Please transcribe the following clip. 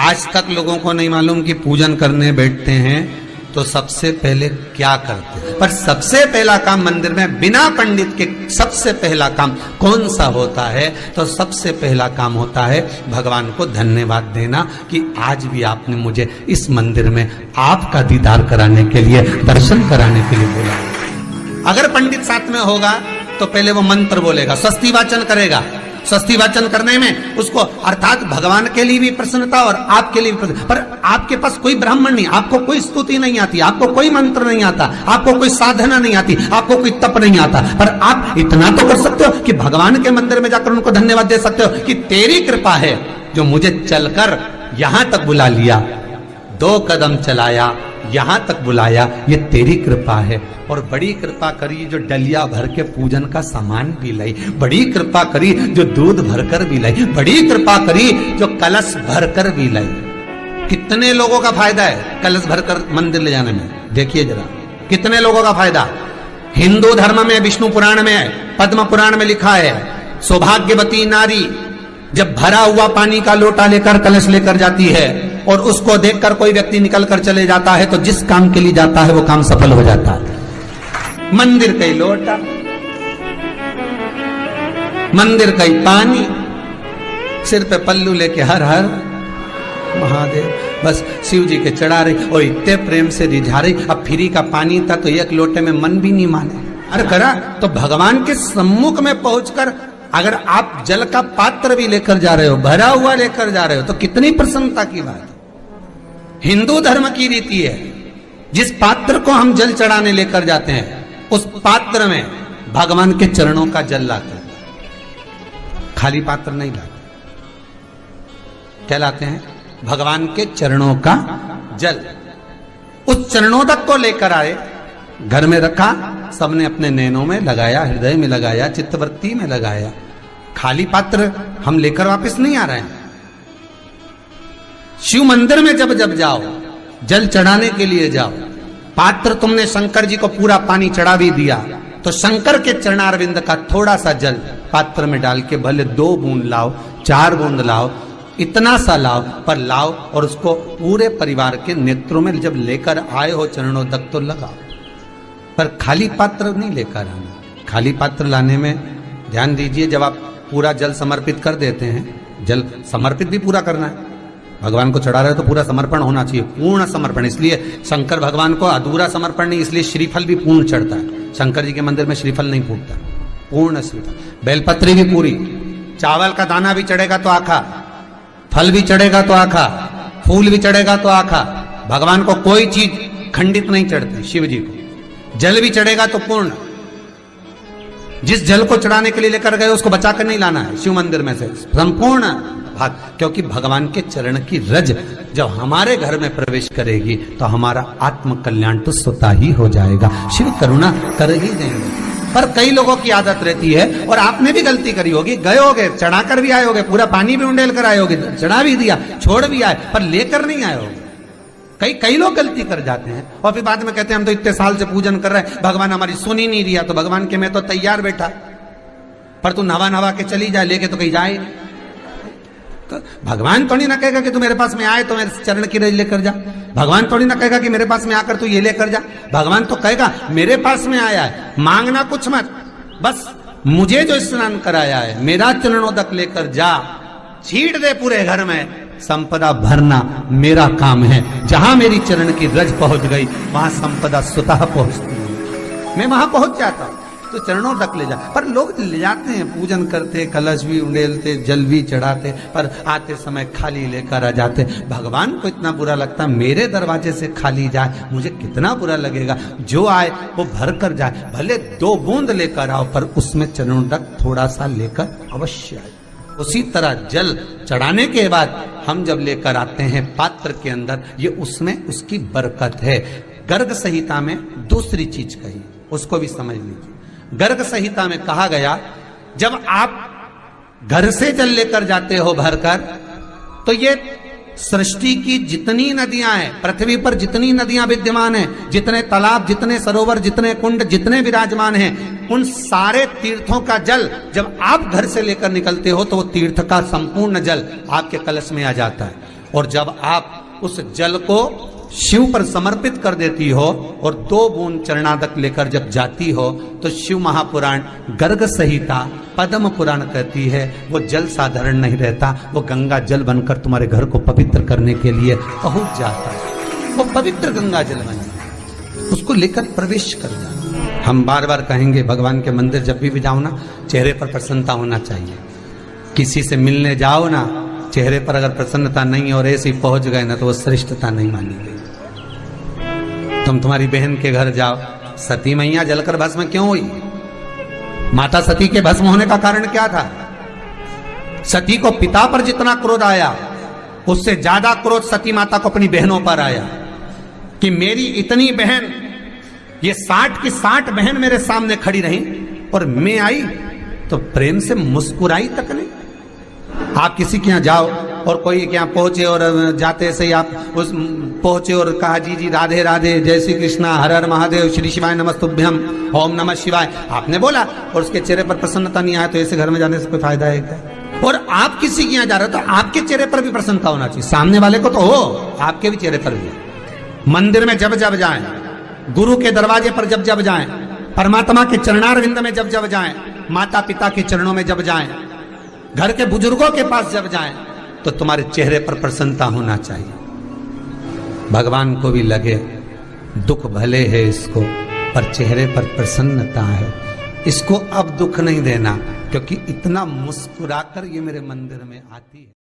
आज तक लोगों को नहीं मालूम कि पूजन करने बैठते हैं तो सबसे पहले क्या करते हैं। पर सबसे पहला काम मंदिर में बिना पंडित के सबसे पहला काम कौन सा होता है? तो सबसे पहला काम होता है भगवान को धन्यवाद देना कि आज भी आपने मुझे इस मंदिर में आपका दीदार कराने के लिए, दर्शन कराने के लिए बोला। अगर पंडित साथ में होगा तो पहले वो मंत्र बोलेगा, स्वस्ति वाचन करेगा। स्वस्ति वाचन करने में उसको अर्थात भगवान के लिए भी प्रसन्नता और आपके लिए भी प्रसन्नता। पर आपके पास कोई ब्राह्मण नहीं, आपको कोई स्तुति नहीं आती, आपको कोई मंत्र नहीं आता, आपको कोई साधना नहीं आती, आपको कोई तप नहीं आता, पर आप इतना तो कर सकते हो कि भगवान के मंदिर में जाकर उनको धन्यवाद दे सकते हो कि तेरी कृपा है जो मुझे चलकर यहां तक बुला लिया, 2 कदम चलाया, यहां तक बुलाया, ये तेरी कृपा है। और बड़ी कृपा करी जो डलिया भर के पूजन का सामान भी लाई, बड़ी कृपा करी जो दूध भरकर भी लाई, बड़ी कृपा करी जो कलश भरकर भी लाई। कितने लोगों का फायदा है कलश भरकर मंदिर ले जाने में? देखिए जरा कितने लोगों का फायदा। हिंदू धर्म में, विष्णु पुराण में, पद्म पुराण में लिखा है, सौभाग्यवती नारी जब भरा हुआ पानी का लोटा लेकर कलश लेकर जाती है और उसको देखकर कोई व्यक्ति निकल कर चले जाता है तो जिस काम के लिए जाता है वो काम सफल हो जाता है। मंदिर का ही लोटा, मंदिर का ही पानी, सिर पे पल्लू लेके हर हर महादेव, बस शिव जी के चढ़ा रही और इतने प्रेम से रिझा रही। अब फ्री का पानी था तो एक लोटे में मन भी नहीं माने। अरे करा तो भगवान के सम्मुख में पहुंचकर अगर आप जल का पात्र भी लेकर जा रहे हो, भरा हुआ लेकर जा रहे हो, तो कितनी प्रसन्नता की बात है। हिंदू धर्म की रीति है, जिस पात्र को हम जल चढ़ाने लेकर जाते हैं उस पात्र में भगवान के चरणों का जल लाते हैं, खाली पात्र नहीं लाते। क्या लाते हैं? भगवान के चरणों का जल। उस चरणोदक को लेकर आए, घर में रखा, सबने अपने नैनों में लगाया, हृदय में लगाया, चित्तवृत्ति में लगाया। खाली पात्र हम लेकर वापस नहीं आ रहे हैं। शिव मंदिर में जब जब जाओ, जल चढ़ाने के लिए जाओ, पात्र तुमने शंकर जी को पूरा पानी चढ़ा भी दिया तो शंकर के चरणारविंद का थोड़ा सा जल पात्र में डाल के भले 2 बूंद लाओ, 4 बूंद लाओ, इतना सा लाओ, पर लाओ और उसको पूरे परिवार के नेत्रों में जब लेकर आए हो चरणोदक तो लगाओ। पर खाली पात्र नहीं लेकर आना। खाली पात्र लाने में ध्यान दीजिए, जब आप पूरा जल समर्पित कर देते हैं, जल समर्पित भी पूरा करना है, भगवान को चढ़ा रहे हो तो पूरा समर्पण होना चाहिए, पूर्ण समर्पण। इसलिए शंकर भगवान को अधूरा समर्पण नहीं, इसलिए श्रीफल भी पूर्ण चढ़ता है। शंकर जी के मंदिर में श्रीफल नहीं फूटता, पूर्ण श्रीफल। बेलपत्री भी पूरी, चावल का दाना भी चढ़ेगा तो आखा, फल भी चढ़ेगा तो आखा, फूल भी चढ़ेगा तो आखा। भगवान को कोई चीज खंडित नहीं चढ़ती, शिव जी को जल भी चढ़ेगा तो पूर्ण। जिस जल को चढ़ाने के लिए लेकर गए उसको बचा कर नहीं लाना है शिव मंदिर में से, संपूर्ण भाग। क्योंकि भगवान के चरण की रज जब हमारे घर में प्रवेश करेगी तो हमारा आत्म कल्याण तो स्वतः ही हो जाएगा, शिव करुणा कर ही देंगे। पर कई लोगों की आदत रहती है, और आपने भी गलती करी होगी, गए होगे, चढ़ाकर भी आए होगे, पूरा पानी भी उंडेल कर आए होगे, चढ़ा भी दिया, छोड़ भी आए, पर लेकर नहीं आए होगे। कई लोग गलती कर जाते हैं और फिर बाद में कहते हैं हम तो इतने साल से पूजन कर रहे हैं, भगवान हमारी सुन ही नहीं दिया। तो भगवान के मैं तो तैयार बैठा, पर तू नवा के चली जाए, लेके तो कहीं जाए। तो भगवान थोड़ी ना कहेगा कि तू मेरे पास में आए तो मेरे चरण की रज लेकर जा। भगवान थोड़ी ना कहेगा कि मेरे पास में आकर तू ये लेकर जा। भगवान तो कहेगा मेरे पास में आया है, मांगना कुछ मत, बस मुझे जो स्नान कराया है मेरा चरणोदक लेकर जा, छीट दे पूरे घर में, संपदा भरना मेरा काम है। जहां मेरी चरण की रज पहुंच गई वहां संपदा स्वतः पहुंचती है, मैं वहां पहुंच जाता हूं। तो चरणों तक ले जा, पर लोग ले जाते हैं, पूजन करते, कलश भी उंडेलते, जल भी चढ़ाते, पर आते समय खाली लेकर आ जाते। भगवान को इतना बुरा लगता, मेरे दरवाजे से खाली जाए, मुझे कितना बुरा लगेगा। जो आए वो भर कर जाए, भले 2 बूंद लेकर आओ, पर उसमें चरणों तक थोड़ा सा लेकर अवश्य आए। उसी तरह जल चढ़ाने के बाद हम जब लेकर आते हैं पात्र के अंदर, ये उसमें उसकी बरकत है। गर्ग संहिता में दूसरी चीज कही, उसको भी समझ लीजिए। गर्ग संहिता में कहा गया, जब आप घर से जल लेकर जाते हो भरकर, तो ये सृष्टि की जितनी नदियां हैं, पृथ्वी पर जितनी नदियां विद्यमान हैं, जितने तालाब, जितने सरोवर, जितने कुंड, जितने विराजमान हैं, उन सारे तीर्थों का जल जब आप घर से लेकर निकलते हो तो वो तीर्थ का संपूर्ण जल आपके कलश में आ जाता है। और जब आप उस जल को शिव पर समर्पित कर देती हो और 2 बूंद चरणादक लेकर जब जाती हो तो शिव महापुराण गर्ग संहिता पद्म पुराण कहती है वो जल साधारण नहीं रहता, वो गंगा जल बनकर तुम्हारे घर को पवित्र करने के लिए पहुंच जाता है। वो पवित्र गंगा जल बन जाता, उसको लेकर प्रवेश कर जाओ। हम बार बार कहेंगे भगवान के मंदिर जब भी जाओ ना, चेहरे पर प्रसन्नता होना चाहिए। किसी से मिलने जाओ ना, चेहरे पर अगर प्रसन्नता नहीं और ऐसे ही पहुंच गए ना तो वो श्रेष्ठता नहीं मानी गई। तुम तुम्हारी बहन के घर जाओ, सती मैया जलकर भस्म क्यों हुई? माता सती के भस्म होने का कारण क्या था? सती को पिता पर जितना क्रोध आया उससे ज्यादा क्रोध सती माता को अपनी बहनों पर आया कि मेरी इतनी बहन, ये 60 की 60 बहन मेरे सामने खड़ी रही और मैं आई तो प्रेम से मुस्कुराई तक नहीं। आप किसी के यहाँ जाओ और कोई के यहाँ पहुंचे और जाते से ही आप उस पहुंचे और कहा जी जी राधे राधे, जय श्री कृष्णा, हर हर महादेव, श्री शिवाय नमस्तुभ्यम, ओम नमः शिवाय आपने बोला और उसके चेहरे पर प्रसन्नता नहीं आया तो ऐसे घर में जाने से कोई फायदा है क्या? और आप किसी के यहाँ जा रहे हो तो आपके चेहरे पर भी प्रसन्नता होना चाहिए, सामने वाले को तो हो, आपके भी चेहरे पर भी। मंदिर में जब जब जाएं, गुरु के दरवाजे पर जब जब जाएं, परमात्मा के चरणारविंद में जब जब जाएं, माता पिता के चरणों में जब जाएं, घर के बुजुर्गों के पास जब जाएं तो तुम्हारे चेहरे पर प्रसन्नता होना चाहिए। भगवान को भी लगे दुख भले है इसको पर चेहरे पर प्रसन्नता है, इसको अब दुख नहीं देना क्योंकि इतना मुस्कुराकर ये मेरे मंदिर में आती है।